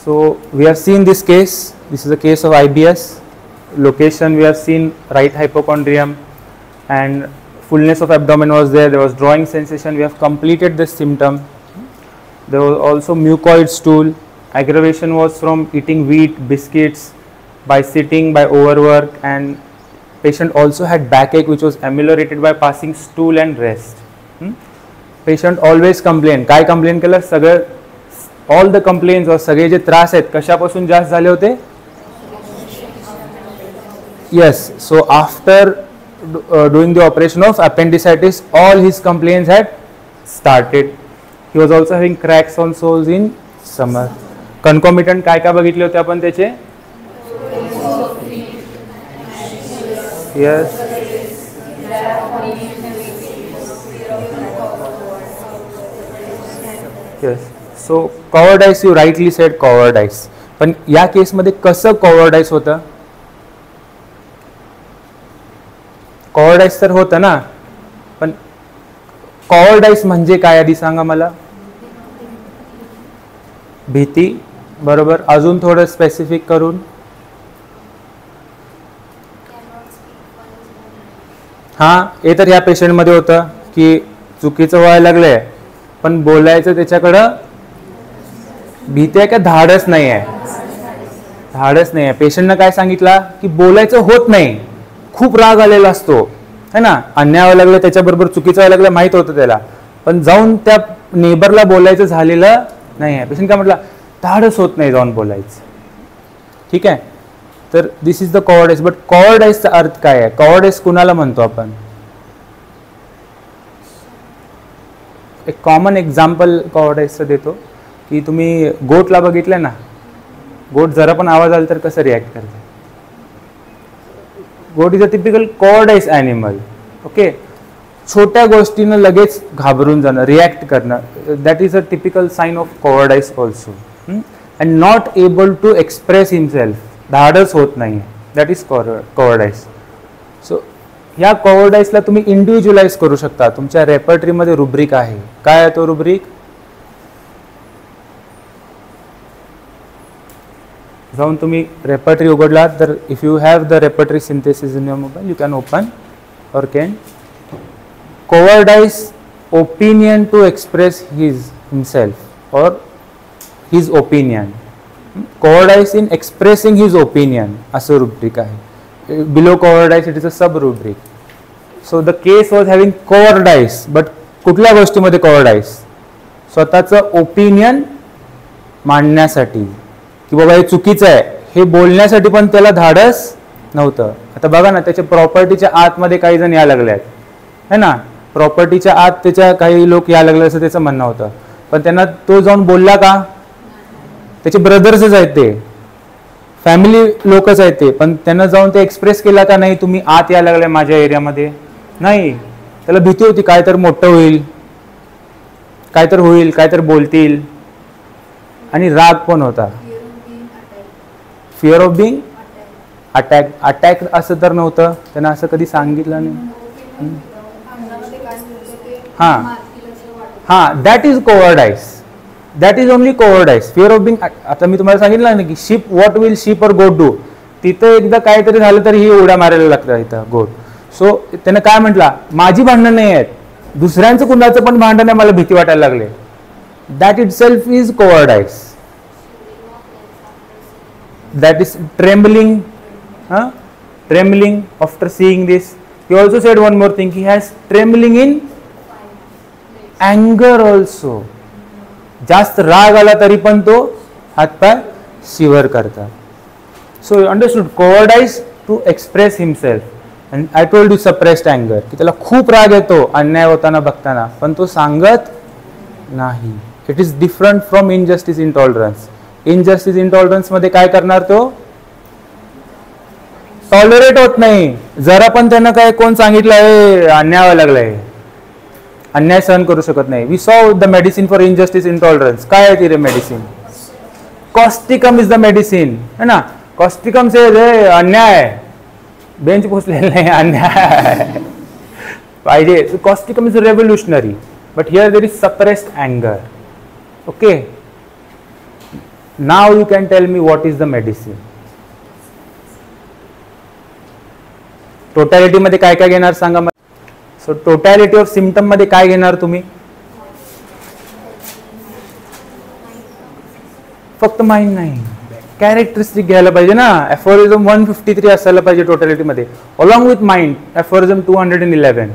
So we have seen this case. This is a case of IBS. Location we have seen right hypochondrium, and fullness of abdomen was there. There was drawing sensation. We have completed this symptom. There was also mucoid stool. Aggravation was from eating wheat, biscuits, by sitting, by overwork, and patient also had backache which was ameliorated by passing stool and rest. Patient always complain. काय complain केलं? सगळं all the complaints or सगळे जे त्रास आहेत कशापासून जास्त झाले होते? Yes. So after doing the operation of appendicitis, all his complaints had started. He was also having cracks on soles in summer. Concomitant काय काय बघितले होते आपण त्याचे? Yes. Yes. So cowardice, you rightly said cowardice. पण या case मध्ये कसं cowardice होतं? cowardice तर होतं ना, पण cowardice म्हणजे काय आधी सांगा मला? भीती, बरोबर. अजून थोडं स्पेसिफिक करून. हां, हे तर ह्या पेशंट मध्ये होतं की चुकीचं व्हायला लागलंय पण बोलायचं त्याच्याकडं भीती आहे का धाडस नाही आहे? धाडस नाही आहे. पेशंटनं काय सांगितलं की बोलायचं होत नाही, खूप राग आलेला असतो है ना, अन्याय व्हायला लागलं, त्याच्याबरोबर चुकीचं व्हायला लागलं, माहित होतं त्याला, पण जाऊन त्या नेबरला बोलायचं झालेलं नाही आहे. पेशंट काय म्हटलं? धाडस होत नाही जाऊन बोलायचं. ठीक आहे, तर दिस इज द कॉवर्डाइस. बट कॉवर्डाइसचा अर्थ काय आहे? कॉवर्डाइस कुणाला म्हणतो आपण? एक कॉमन एक्झाम्पल कॉवर्डाइसचं देतो की तुम्ही गोटला बघितलं ना, गोट जरा पण आवाज आला तर कसं रिॲक्ट करते? Goat is a typical cowardice animal. Okay, छोट्या गोष्टीनं लगेच घाबरून जाणं, रिॲक्ट करणं, that is a typical sign of cowardice also. And not able to express himself, धाडस होत नाही, दॅट इज कॉवर्डाइस. सो ह्या कॉवर्डाइसला तुम्ही इंडिव्हिज्युअलाइज करू शकता. तुमच्या रेपर्टरीमध्ये रुब्रिक आहे. काय आहे तो रुब्रिक? जाऊन तुम्ही रेपर्टरी उघडलात तर if you have the repertory synthesis in your mobile, you can open और can cowardice opinion to express himself or his opinion. Cowardice in expressing his opinion असं rubric आहे. Below cowardice it is a sub rubric. So the case was having cowardice, but कुठल्या गोष्टीमध्ये cowardice? स्वतःचं opinion मांडण्यासाठी की बाबा हे चुकीचं आहे हे बोलण्यासाठी पण त्याला धाडस नव्हतं. आता बघा ना, त्याच्या प्रॉपर्टीच्या आतमध्ये काही जण यायला लागले आहेत है ना, प्रॉपर्टीच्या आत त्याच्या काही लोक यायला लागले असं त्याचं म्हणणं होतं, पण त्यांना तो जाऊन बोलला का? त्याचे ब्रदर्सच आहेत, ते फॅमिली लोकच आहेत ते, पण त्यांना जाऊन ते एक्सप्रेस केला का नाही तुम्ही आत यायला लागलाय माझ्या एरियामध्ये? नाही. त्याला भीती होती काय तर मोठं होईल, काय तर होईल, काय तर बोलतील, आणि राग पण होता. Fear of Bing attack. Attack असं तर नव्हतं, त्यांना असं कधी सांगितलं नाही. हां हां, that is cowardice. That is only cowardice. Fear of being. आता मी तुम्हाला सांगितलं ना की शिप, व्हॉट विल शिप और गोट डू, तिथं एकदा काहीतरी झालं तर ही उड्या मारायला लागतं इथं गोट. सो त्यानं काय म्हटलं, माझी भांडणं नाही आहेत, दुसऱ्यांचं कुणाचं पण भांडण आहे, मला भीती वाटायला लागले. That itself is cowardice. That is trembling. Trembling after seeing this. He also said one more thing, he has trembling in anger also. जास्त राग आला तरी पण तो हातपाय शिवर करतात. So you understood cowardice to express himself, and I told you suppressed anger, की त्याला खूप राग येतो अन्याय होताना बघताना पण तो सांगत नाही. It is different from injustice intolerance. Injustice intolerance मध्ये काय करणार तो? टॉलरेट होत नाही. जरा पण त्यांना काय कोण सांगितलं आहे अन्याय व्हायला लागलाय, अन्याय सहन करू शकत नाही. We saw the medicine for injustice intolerance. काय आहे ती रे medicine? Causticum is the medicine है ना. कॉस्टिकम से अन्याय बेंच पोचलेला नाही, अन्याय पाहिजे. Causticum is revolutionary, but here there is suppressed अँगर. Okay, Now you can tell me what is the medicine. Totality मध्ये काय काय घेणार सांगा मला. सो टोटॅलिटी ऑफ सिम्पटम मध्ये काय घेणार तुम्ही? फक्त माइंड नाही, कॅरेक्टरिस्टिक घ्यायला पाहिजे ना. एफोरिझम 153 असायला पाहिजे टोटॅलिटी मध्ये, along with mind. Aphorism 211,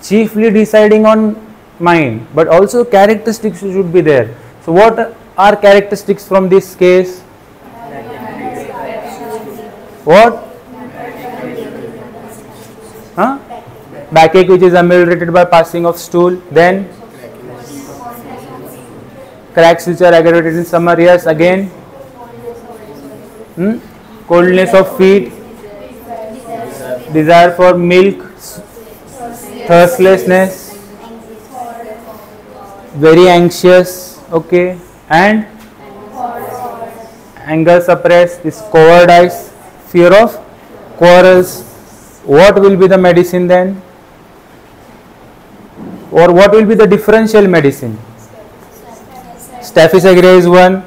chiefly deciding on mind, but also characteristics should be there. So what are characteristics from this case? What? Backache which is ameliorated by passing of stool. Then cracks which are aggravated in summer. Yes, again. Coldness of feet, desire for milk, thirstlessness, very anxious, okay, and anger suppressed, is cowardice, fear of quarrels. What will be the medicine then? Or what will be the differential medicine? Staphylococcus aureus is one.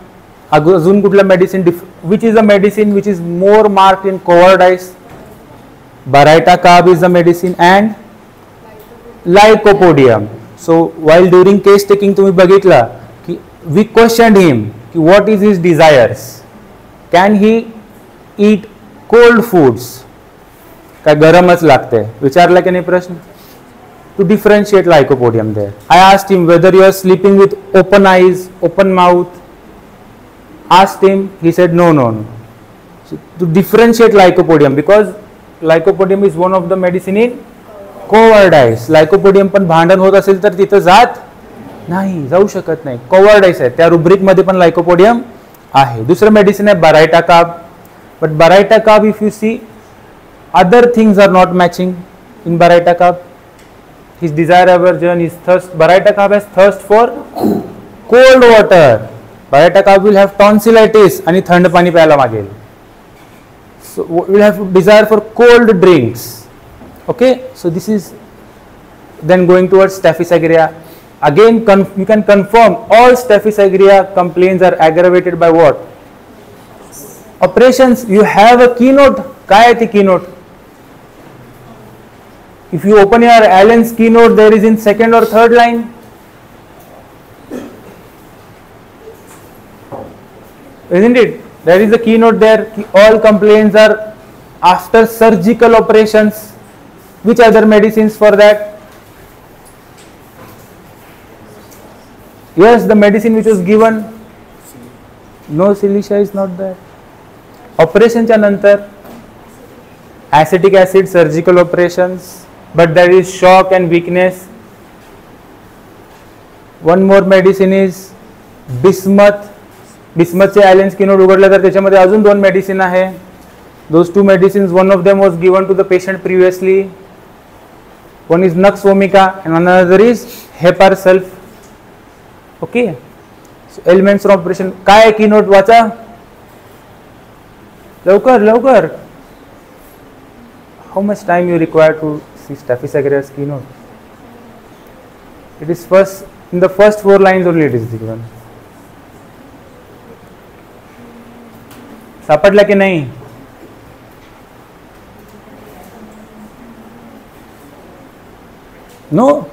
अजून कुठला medicine? Which is a medicine which is more marked in cowardice? Baraita carb is the medicine, and Lycopodium. So while during case taking तुम्ही बघितला की we questioned him की what is his desires? Can he eat cold foods? काय गरमच लागते, विचारला की नाही प्रश्न? To differentiate Lycopodium there, I asked him whether you are sleeping with open eyes, open mouth. Asked him, he said no. So to differentiate Lycopodium, because Lycopodium is one of the medicine in cowardice. Lycopodium पण भांडण होत असेल तर तिथं जाऊ शकत नाही, cowardice आहे. त्या रुब्रिक मध्ये पण Lycopodium आहे. दुसरं मेडिसिन आहे Baraita carb. But Baraita carb, if you see, other things are not matching in Baraita carb. His desire aversion, his thirst. Baraita carb has thirst for cold water. Baraita carb will have tonsillitis आणि थंड पाणी प्यायला मागेल. So will have desire for cold drinks. Okay, so this is then going towards Staphylococcus aureus. Again, you can confirm all Staphylococcus aureus complaints are aggravated by what? Operations. You have a keynote. काय आहे ती keynote? If you open your Allen's keynote, there is in second or third line. Isn't it? There is a keynote there. All complaints are after surgical operations. Which other medicines for that? Yes, the medicine which was given. No, Cilicia is not there. Operation च्या नंतर acetic acid surgical operations, but there is shock and weakness. One more medicine is bismuth. बिस्मथचे ॲलेन्स किनोट उघडलं तर त्याच्यामध्ये अजून 2 medicine आहे. Those 2 medicines, one of them was given to the patient previously. One is Nux vomica and another is Hepar sulf. Okay. So elements of operation. काय keynote वाचा? लवकर. How much time you require to see Staphylococcus aureus keynote? It is in the first 4 lines only it is given. सापडला की नाही? No.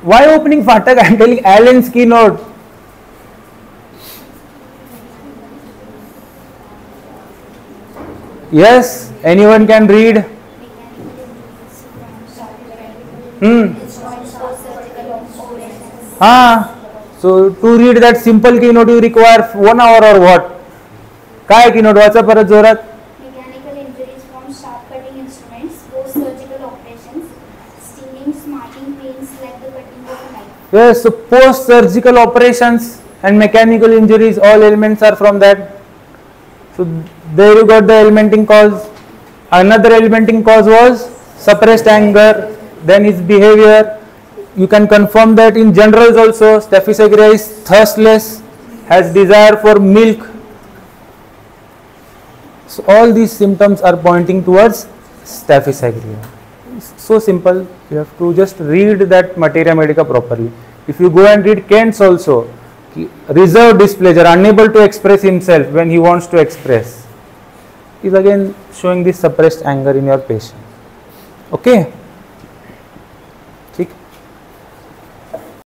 Why opening Fatak? I am telling Allen's keynote. Yes, anyone can read. So to read that simple keynote you require 1 hour or what? काय keynote वाचा परत जोरात. Mechanical injuries from sharp cutting instruments, post surgical operations, stinging, smarting pains like the cutting of a knife. Yes, so post surgical operations and mechanical injuries, all elements are from that. So there you got the elementing cause. Another elementing cause was suppressed anger, then his behavior. You can confirm that in generals also. Staphylococcus aureus is thirstless, has desire for milk. So all these symptoms are pointing towards Staphylococcus aureus. So simple. You have to just read that materia medica properly. If you go and read Kant's also, reserved displeasure, unable to express himself when he wants to express, is again showing this suppressed anger in your patient. Okay.